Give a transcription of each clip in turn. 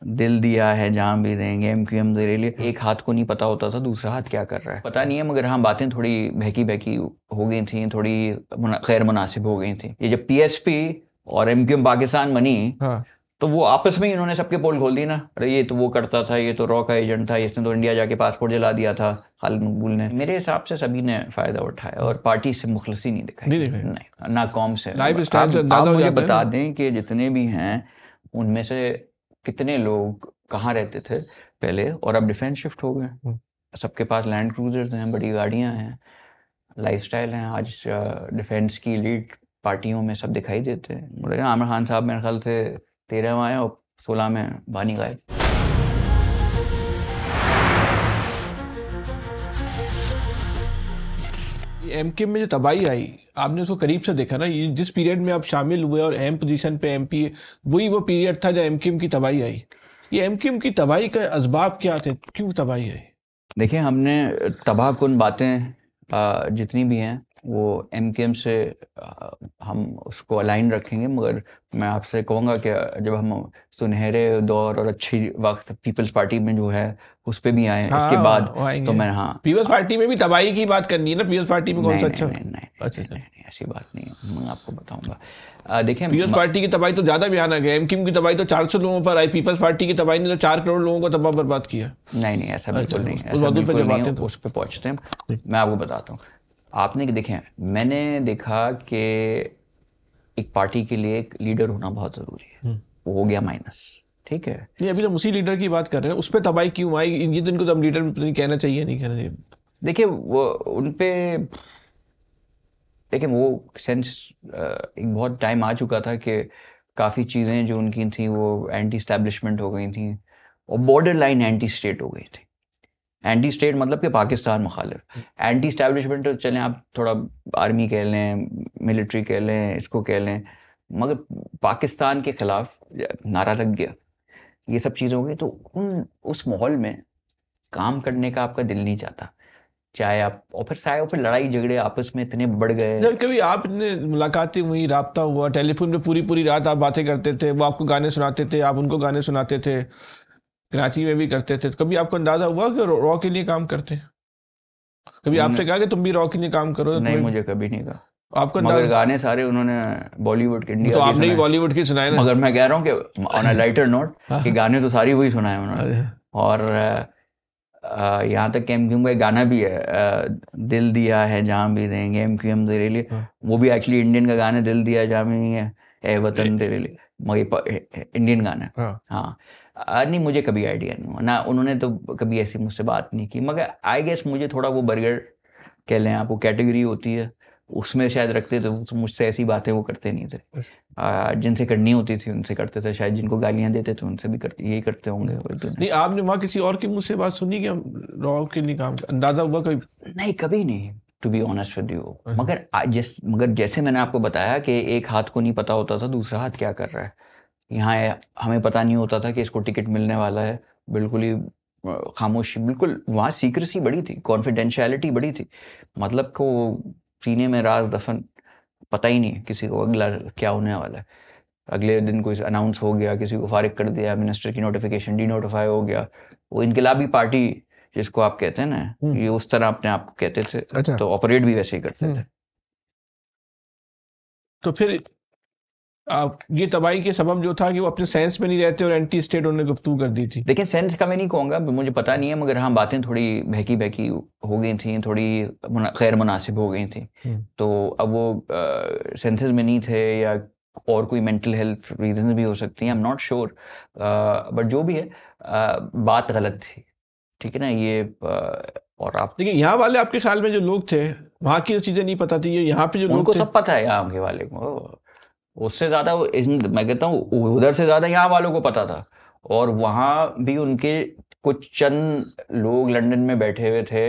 दिल दिया है जान भी देंगे एमक्यूएम तेरे लिए। एक हाथ को नहीं पता होता था दूसरा हाथ क्या कर रहा है, पता नहीं है, मगर हाँ बातें थोड़ी बहकी बहकी हो गई थी, थोड़ी गैर मुनासिब हो गई थी। ये जब पीएसपी और एमक्यूएम पाकिस्तान बनी, हाँ तो वो आपस में ही इन्होंने सबके पोल खोल दी ना, अरे ये तो वो करता था, ये तो रॉ का एजेंट था, इसने तो इंडिया जाके पासपोर्ट जला दिया था खालिद मकबूल ने। मेरे हिसाब से सभी ने फायदा उठाया और पार्टी से मुखलसी नहीं दिखाई, नहीं ना कौम से। लाइफ स्टाइल से आप अंदाजा हो मुझे जाता है बता ना। दें कि जितने भी हैं उनमें से कितने लोग कहाँ रहते थे पहले और अब डिफेंस शिफ्ट हो गए। सबके पास लैंड क्रूजर्स हैं, बड़ी गाड़ियां हैं, लाइफस्टाइल हैं। आज डिफेंस की लीड पार्टियों में सब दिखाई देते हैं। मुझे आमिर खान साहब मेरे ख्याल से 13 में आए और 16 में बानी गायब। एमक्यूएम में जो तबाही आई, आपने उसको करीब से देखा ना। ये जिस पीरियड में आप शामिल हुए और अहम पोजीशन पे एमपी, वही वो पीरियड था जब एमक्यूएम की तबाही आई। ये एमक्यूएम की तबाही का असबाब क्या थे, क्यों तबाही आई? देखिए, हमने तबाहकुन बातें जितनी भी हैं वो एमक्यूएम से हम उसको अलाइन रखेंगे, मगर मैं आपसे कहूँगा कि जब हम सुनहरे दौर और अच्छी वक्त पीपल्स पार्टी में जो है उस पर भी आए इसके बाद, तो मैं पीपल्स पार्टी में भी तबाही की बात करनी है ना। पीपल्स पार्टी में कौन सा अच्छा? अच्छा नहीं, ऐसी बात नहीं है, मैं आपको बताऊंगा। देखिए, पीपल्स पार्टी की तबाही तो ज्यादा बयान आ गया। एमक्यूएम की तबाही तो 400 लोगों पर आई, पीपल्स पार्टी की तबाही ने तो 4 करोड़ लोगों को तबाह बर्बाद किया। नहीं ऐसा बिल्कुल नहीं, उस ऐसा मौजूद पे बिल्कुल जब नहीं आते है, हैं तो उस पर पहुँचते हैं। मैं आपको बताता हूँ। आपने देखें, मैंने देखा कि एक पार्टी के लिए एक लीडर होना बहुत ज़रूरी है, वो हो गया माइनस, ठीक है। नहीं, अभी तो उसी लीडर की बात कर रहे हैं, उस पर तबाही क्यों आई? ये दिन को तो हम लीडर नहीं कहना चाहिए, नहीं कहना चाहिए। देखिए वो उन पे, देखिए वो सेंस एक बहुत टाइम आ चुका था कि काफ़ी चीज़ें जो उनकी थी वो एंटी स्टैब्लिशमेंट हो गई थी और बॉर्डर लाइन एंटी स्टेट हो गई थी। एंटी स्टेट मतलब कि पाकिस्तान मुखालिफ। एंटी स्टैब्लिशमेंट तो चलें आप थोड़ा आर्मी कह लें, मिलिट्री कह लें, इसको कह लें, मगर पाकिस्तान के ख़िलाफ़ नारा लग गया, ये सब चीज़ हो गई, तो उस माहौल में काम करने का आपका दिल नहीं चाहता। चाहे आप, और फिर लड़ाई झगड़े आपस में इतने बढ़ गए। जब कभी आपने मुलाकातें हुई, राब्ता हुआ, टेलीफोन पे पूरी पूरी रात आप बातें करते थे, वो आपको गाने सुनाते थे, आप उनको गाने सुनाते थे, कराची में भी करते थे, तो कभी आपको अंदाजा हुआ कि रॉ के लिए काम करते हैं? कभी आपसे कहा कि तुम भी रॉ के लिए काम करो? नहीं, मुझे कभी नहीं कहा, आपको मगर अंदाजा? गाने सारे उन्होंने बॉलीवुड के, तो इंडिया के आपने भी सुनाए। बॉलीवुड की सुनाए ना। मगर मैं कह रहा हूँ कि ऑन अ लाइटर नोट कि गाने तो सारी वही सुनाए उन्होंने। और यहाँ तक कि एमक्यूएम का एक गाना भी है, दिल दिया है जान भी देंगे एमक्यूएम तेरे लिए। वो भी एक्चुअली इंडियन का गाना है, दिल दिया जान भी नहीं है, ए वतन तेरे लिए, मगर इंडियन गाना है। हाँ नहीं, मुझे कभी आइडिया नहीं हुआ ना, उन्होंने तो कभी ऐसी मुझसे बात नहीं की, मगर आई गेस मुझे थोड़ा वो बर्गर कह लें आप, वो कैटेगरी होती है उसमें शायद रखते थे, तो मुझसे ऐसी बातें वो करते नहीं थे। जिनसे करनी होती थी उनसे करते थे, शायद जिनको गालियां देते थे उनसे भी करते, यही करते होंगे। नहीं, आपने वहाँ किसी और के मुंह से बात सुनी कि हम रॉ के लिए काम, अंदाजा हुआ कभी? नहीं, कभी नहीं, to be honest with you. मगर जैसे मैंने आपको बताया कि एक हाथ को नहीं पता होता था दूसरा हाथ क्या कर रहा है, यहाँ हमें पता नहीं होता था कि इसको टिकट मिलने वाला है। बिल्कुल ही खामोशी, बिल्कुल वहाँ सीक्रेसी बड़ी थी, कॉन्फिडेंशियलिटी बड़ी थी, मतलब को सीने में राज दफन, पता ही नहीं किसी को अगला क्या होने वाला है। अगले दिन कोई अनाउंस हो गया, किसी को फारिग कर दिया, मिनिस्टर की नोटिफिकेशन डी नोटिफाई हो गया। वो इनकलाबी पार्टी जिसको आप कहते हैं ना, ये उस तरह अपने आप को कहते थे। अच्छा। तो ऑपरेट भी वैसे ही करते थे। तो फिर ये तबाही के सबब जो था कि वो अपने सेंस में नहीं रहते और एंटी स्टेट उन्होंने गुफ्तगू कर दी थी। देखिए, सेंस का मैं नहीं कहूँगा, मुझे पता नहीं है, मगर हाँ बातें थोड़ी बहकी बहकी हो गई थी, थोड़ी गैर मुनासिब हो गई थी। तो अब वो सेंसेस में नहीं थे, या और कोई मेंटल हेल्थ रीजन भी हो सकती हैं, I am not sure, but जो भी है बात गलत थी, ठीक है ना ये। और आप देखिए, यहाँ वाले आपके ख्याल में जो लोग थे, वहाँ की जो चीज़ें नहीं पता थी, ये यहाँ पे जो लोग उनको थे, सब पता है यहाँ के वाले को, उससे ज़्यादा मैं कहता हूँ उधर से ज़्यादा यहाँ वालों को पता था। और वहाँ भी उनके कुछ चंद लोग लंदन में बैठे हुए थे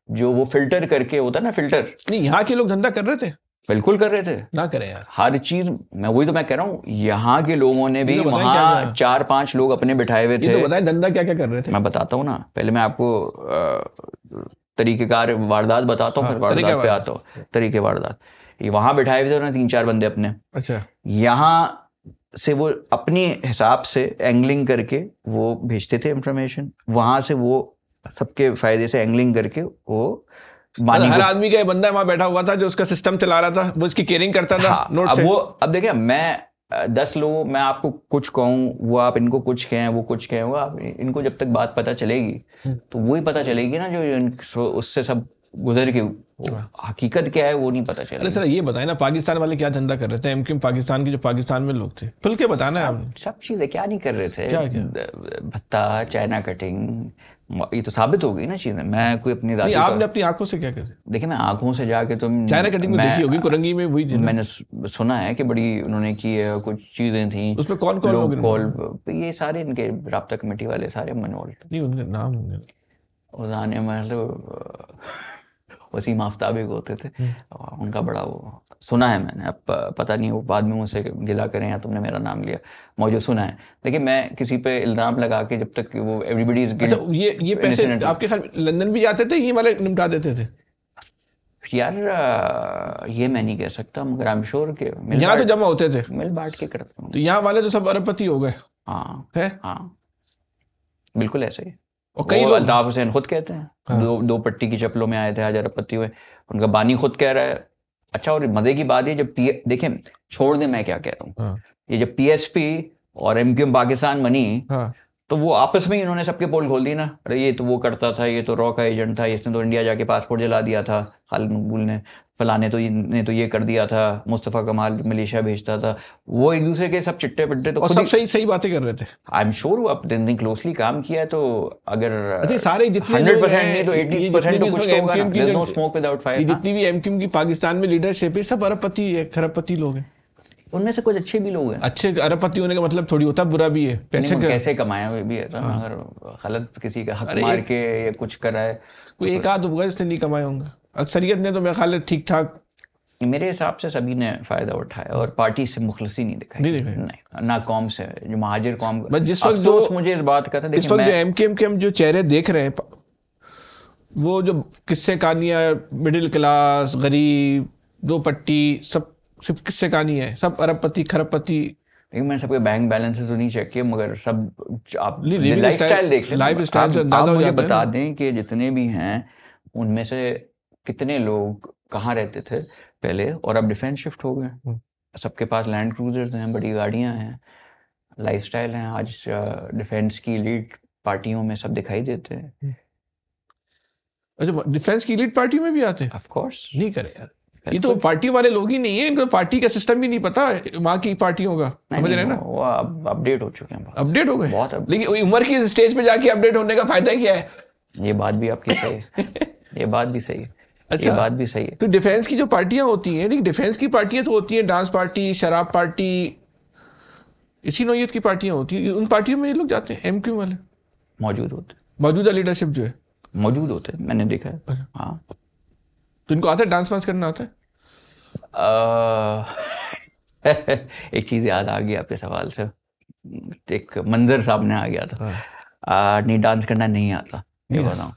जो वो फिल्टर करके, होता ना फिल्टर। नहीं, यहाँ के लोग धंधा कर रहे थे, बिल्कुल कर रहे थे, ना करें यार हर चीज। मैं वही तो मैं कह रहा हूँ, यहाँ के लोगों ने भी तो बताएं वहाँ क्या 4-5 लोग अपने बिठाए हुए ये थे। तो बताएं धंधा क्या क्या कर रहे थे। मैं बताता हूँ ना, पहले मैं आपको तरीकेकार वारदात बताता हूँ, फिर वारदात पे आता हूँ। तरीके वारदात, ये वहां बिठाए हुए थे ना 3-4 बंदे अपने। अच्छा। यहाँ से वो अपने हिसाब से एंगलिंग करके वो भेजते थे इंफॉर्मेशन, वहां से वो सबके फायदे से एंगलिंग करके वो बानी हर आदमी का बंदा वहां बैठा हुआ था जो उसका सिस्टम चला रहा था, वो उसकी केयरिंग करता था। हाँ, नोट अब से वो, अब देखिए मैं 10 लोगों, मैं आपको कुछ कहूँ, वो आप इनको कुछ कहें, वो कुछ कहें, वो आप इनको जब तक बात पता चलेगी तो वही पता चलेगी ना, जो उससे सब गुजर के हकीकत क्या है वो नहीं पता अरे चलेगी। सर ये बताए ना, पाकिस्तान वाले क्या धंधा कर रहे थे? एमक्यूएम पाकिस्तान के जो पाकिस्तान में लोग थे, खुल के बताना है आपने। सब चीजें क्या नहीं कर रहे थे, क्या क्या? भत्ता, चाइना कटिंग, ये तो साबित हो गई ना चीजें। मैं कोई अपनी नहीं, जाति आपने अपनी आंखों से क्या कर? देखिए, मैं आंखों से जाके तो चाइना कटिंग में देखी होगी, कुरंगी में वही थी ना? मैंने सुना है कि बड़ी उन्होंने की है, कुछ चीजें थी, उसमें कौन कौन लोग कॉल, ये सारे इनके राब्ता कमेटी वाले सारे इन्वॉल्व। नहीं, उनके नाम होंगे। उस आने में मतलब वसीम आफ्ताबी को होते थे, उनका बड़ा वो सुना है मैंने। अब पता नहीं वो बाद में मुझसे गिला करें या तुमने मेरा नाम लिया, मुझे सुना है। लेकिन मैं किसी पे इल्ज़ाम लगा के जब तक वो एवरीबडी इज गिल्ट। अच्छा, ये पैसे आपके ख्याल लंदन भी जाते थे, ये वाले निपटा देते थे? यार ये मैं नहीं कह सकता, मगर आई एम श्योर के यहाँ तो जमा होते थे, मिल बांट के करता हूँ। तो यहाँ वाले तो सब अरबपति हो गए। हाँ है? हाँ, बिल्कुल ऐसे ही। और कई लोग, अल्ताफ हुसैन खुद कहते हैं, दो पट्टी की चप्पलों में आए थे, आज अरबपति हुए। उनका बानी खुद कह रहा है। अच्छा, और मजे की बात है, जब देखें, छोड़ दे मैं क्या कह रहा हूँ, ये जब पीएसपी और एमक्यूएम पाकिस्तान बनी, तो वो आपस में ही इन्होंने सबके पोल खोल दी ना। अरे ये तो वो करता था, ये तो रॉ का एजेंट था, इसने तो इंडिया जाके पासपोर्ट जला दिया था, खालिद मकबूल ने, फलाने तो ये कर दिया था, मुस्तफ़ा कमाल मलेशिया भेजता था। वो एक दूसरे के सब चिट्टे पिट्टे तो और सब सही बातें कर रहे थे। आई एम श्योर वो अपने क्लोजली काम किया है, तो अगर सारे जितने 100% नहीं तो 80% तो कुछ तो होगा ना। There's no smoke without fire। जितनी भी एमक्यूएम की पाकिस्तान में लीडरशिप है, सब अरबपति है, खरबपति लोग हैं। उनमें से कुछ अच्छे भी लोग हैं। अच्छे अरबपति होने का मतलब थोड़ी होता बुरा भी है, पैसे कैसे कमाया हुए भी है, अगर गलत किसी का हक मार के या कुछ करा है, कोई एक आध होगा जिसने नहीं कमाया होंगे। अक्सरियत ने तो मेरे ख्याल ठीक ठाक, मेरे हिसाब से सभी ने फायदा उठाया, और पार्टी से मुखलसी नहीं दिखाई। नहीं, ना कौम से, जो महाजिर कौम। जिस वक्त जो मुझे इस बात का था, इस वक्त जो एमक्यूएम के हम जो चेहरे देख रहे हैं, वो जो किस्से कहानियां, मिडिल क्लास, गरीब, दो पट्टी, सब सिर्फ किस्से कहानी है, सब अरबपति खरबपति। लेकिन मैंने सबके बैंक बैलेंसेस तो नहीं चेक किए, मगर सब आप लाइफस्टाइल देख लें। आप मुझे बता दें कि जितने भी हैं उनमें से कितने लोग कहाँ रहते थे पहले, और अब डिफेंस शिफ्ट हो गए। सबके पास लैंड क्रूजर्स हैं, बड़ी गाड़ियां हैं, लाइफस्टाइल हैं। आज डिफेंस की लीड पार्टियों में सब दिखाई देते हैं। अच्छा, डिफेंस की लीड पार्टी में भी आते हैं? Of course. नहीं करे यार, ये तो पार्टी वाले लोग ही नहीं है, इनको पार्टी का सिस्टम भी नहीं पता वहाँ की पार्टियों का, समझ रहे हैं ना? वो अब अपडेट हो चुके हैं, अपडेट हो गए बहुत। लेकिन उम्र की स्टेज पे जाके अपडेट होने का फायदा क्या है? ये बात भी आपकी सही है। ये बात भी सही है। अच्छा, ये बात भी सही है। तो डिफेंस की जो पार्टियां होती हैं, लेकिन डिफेंस की पार्टियां तो होती हैं डांस पार्टी, शराब पार्टी, इसी नौयत की पार्टियां होती हैं। उन पार्टियों में ये लोग जाते हैं, एमक्यू वाले मौजूद होते, मौजूदा लीडरशिप जो है मौजूद होते, मैंने देखा है। हाँ, तो इनको आता है डांस वांस करना आता है? एक चीज याद आ गई आपके सवाल से, एक मंजर सामने आ गया था। नहीं, डांस करना नहीं आता, ये बताऊं।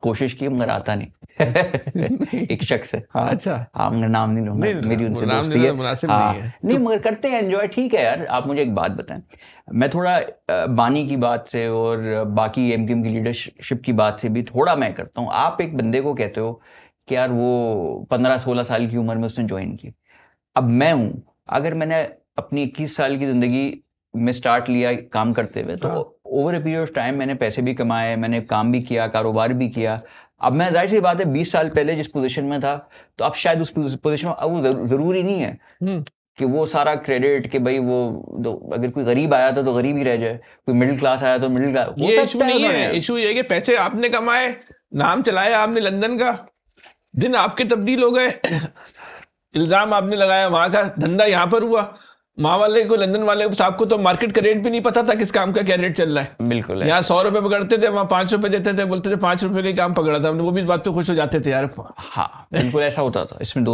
कोशिश की मगर आता नहीं। एक शख्स है। हाँ, अच्छा, हाँ, मैं नाम नहीं लूंगा, मेरी उनसे दोस्ती है। नहीं, मगर करते हैं एंजॉय, ठीक है यार। आप मुझे एक बात बताएं, मैं थोड़ा बानी की बात से और बाकी एमक्यूएम की लीडरशिप की बात से भी थोड़ा मैं करता हूँ। आप एक बंदे को कहते हो कि यार वो 15-16 साल की उम्र में उसने ज्वाइन की। अब मैं हूँ, अगर मैंने अपनी 21 साल की ज़िंदगी में स्टार्ट लिया काम करते हुए, तो over a period of time मैंने पैसे भी कमाए, मैंने काम भी किया, कारोबार भी किया। अब मैं, जाहिर सी बात है, 20 साल पहले जिस पोजीशन में था, तो अब शायद उस पोजीशन में, अब वो ज़रूरी नहीं है कि वो सारा क्रेडिट कि भाई वो अगर कोई गरीब आया था तो गरीब ही रह जाए, कोई मिडिल क्लास आया तो मिडिल क्लास। ये इशू नहीं है। इशू ये कि पैसे आपने कमाए, नाम चलाया आपने लंदन का, दिन आपके तब्दील हो गए, इल्जाम आपने लगाया, वहां का धंधा यहाँ पर हुआ। माँ वाले को, लंदन वाले साहब को तो मार्केट का रेट भी नहीं पता था किस काम का क्या रेट चल रहा है। बिल्कुल। यहाँ 100 रुपए पकड़ते थे, वहाँ 5 रुपए देते थे, बोलते थे 5 रुपए का ही काम पकड़ा था हमने, वो भी इस बात पे खुश हो जाते थे यार। हाँ, बिल्कुल ऐसा होता था। इसमें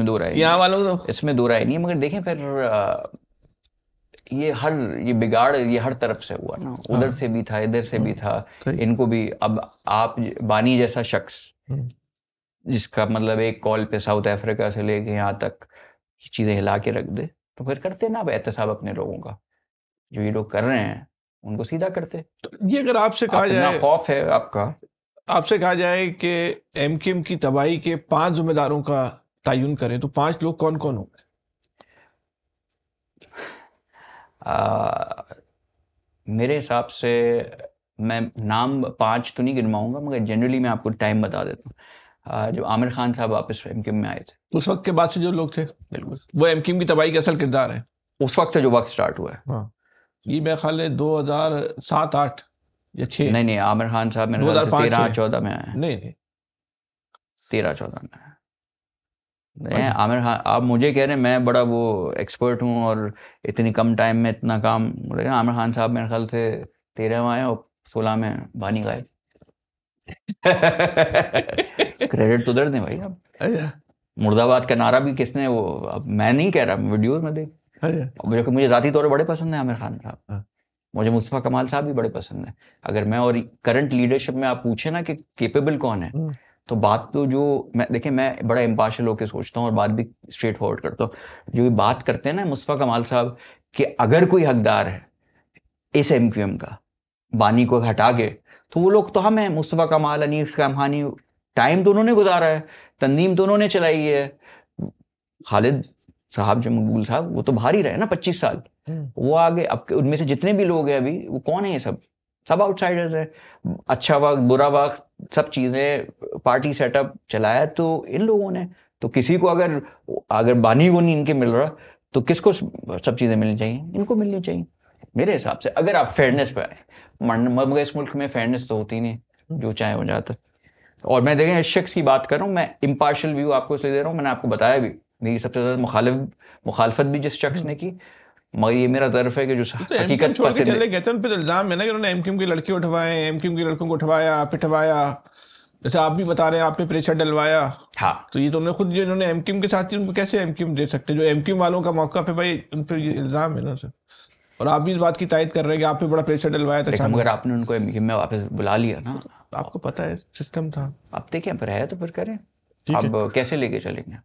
दो राय, यहाँ वालों तो इसमें दो राय नहीं है। मगर देखें फिर ये बिगाड़ ये हर तरफ से हुआ ना, उधर से भी था, इधर से भी था, इनको भी। अब आप बानी जैसा शख्स, जिसका मतलब एक कॉल पे साउथ अफ्रीका से लेके यहाँ तक चीजें हिला के रख दे, तो फिर करते ना अब एहतसाब अपने लोगों का, जो ये लोग कर रहे हैं उनको सीधा करते। ये अगर आपसे कहा इतना जाए, खौफ है आपका, आपसे कहा जाए कि एमक्यूएम की तबाही के 5 जिम्मेदारों का तयन करें, तो 5 लोग कौन कौन होंगे? मेरे हिसाब से मैं नाम 5 तो नहीं गिनवाऊंगा, मगर जनरली मैं आपको टाइम बता देता हूँ। जो आमिर खान साहब वापस एमक्यूएम में आए थे, उस वक्त के बाद से जो लोग थे, बिल्कुल वो एमक्यूएम की तबाही का असल किरदार है। उस वक्त से जो वक्त स्टार्ट हुआ है। हाँ, ये मेरा ख्याल है 2007-8 या 6। नहीं, आमिर खान साहब मेरे ख्याल से 13-14 में आए हैं। नहीं, 13-14 में नहीं, आमिर खान आप मुझे कह रहे हैं मैं बड़ा वो एक्सपर्ट हूँ और इतनी कम टाइम में इतना काम, लेकिन आमिर खान साहब मेरे ख्याल से 13 में आए और 16 में बानी गायब। क्रेडिट तो दर्द है भाई। अब मुर्दाबाद का नारा भी किसने, वो अब मैं नहीं कह रहा, वीडियोस में देख। मुझे ज़ाती तौर पर बड़े पसंद है आमिर खान साहब, मुझे मुस्तफ़ा कमाल साहब भी बड़े पसंद है। अगर मैं और करंट लीडरशिप में आप पूछे ना कि केपेबल कौन है, तो बात तो जो मैं बड़ा इम्पार्शियल होकर सोचता हूँ और बात भी स्ट्रेट फॉरवर्ड करता हूँ। जो ये बात करते हैं ना मुस्तफ़ा कमाल साहब कि अगर कोई हकदार है इस एमक्यूएम का बानी को हटा के, तो वो लोग तो हम हैं, मुस्तफ़ा कमाल, अनीस कामहानी। टाइम तो उन्होंने गुजारा है, तंजीम तो उन्होंने चलाई है। खालिद साहब जो मकबूल साहब, वो तो बाहर ही रहे ना 25 साल, वो आगे। अब उनमें से जितने भी लोग हैं अभी, वो कौन है? ये सब आउटसाइडर्स है। अच्छा वक्त बुरा वक्त सब चीज़ें पार्टी सेटअप चलाया तो इन लोगों ने। तो किसी को अगर बानी को नहीं इनके मिल रहा, तो किसको सब चीज़ें मिलनी चाहिए? इनको मिलनी चाहिए मेरे हिसाब से, अगर आप फेयरनेस पे आए। मगर इस मुल्क में फेयरनेस तो होती नहीं, जो चाहे हो जाता। और मैं देखें इस शख्स की बात कर रहा हूँ, मैं इम्पार्शियल व्यू आपको इसलिए दे रहा हूँ, मैंने आपको बताया भी मेरी सबसे ज़्यादा मुखालफत भी जिस शख्स ने की, मगर ये मेरा तर्फ है कि जो हकीकत छोड़ के चले गए थे, उन पे इल्जाम है ना कि उन्होंने एमक्यूएम के लड़के उठवाए, एमक्यूएम के लड़कों को उठवाया पिटवाया, जैसे आप भी बता रहे हैं आपने प्रेशर डलवाया। हाँ, तो ये तो उन्होंने खुद, जो इन्होंने एमक्यूएम के साथ थी, उनको कैसे एमक्यूएम दे सकते? जो एमक्यूएम वालों का मौका है भाई, उन पर ये इल्जाम है ना सर। और आप भी इस बात की तायद कर रहे हैं कि आप पे बड़ा प्रेशर डलवाया था। मगर आपने उनको एमक्यूएम में वापस बुला लिया ना, आपको पता है सिस्टम था। अब देखिए फिर है तो फिर करें। ठीक है। अब कैसे लेके चलेंगे?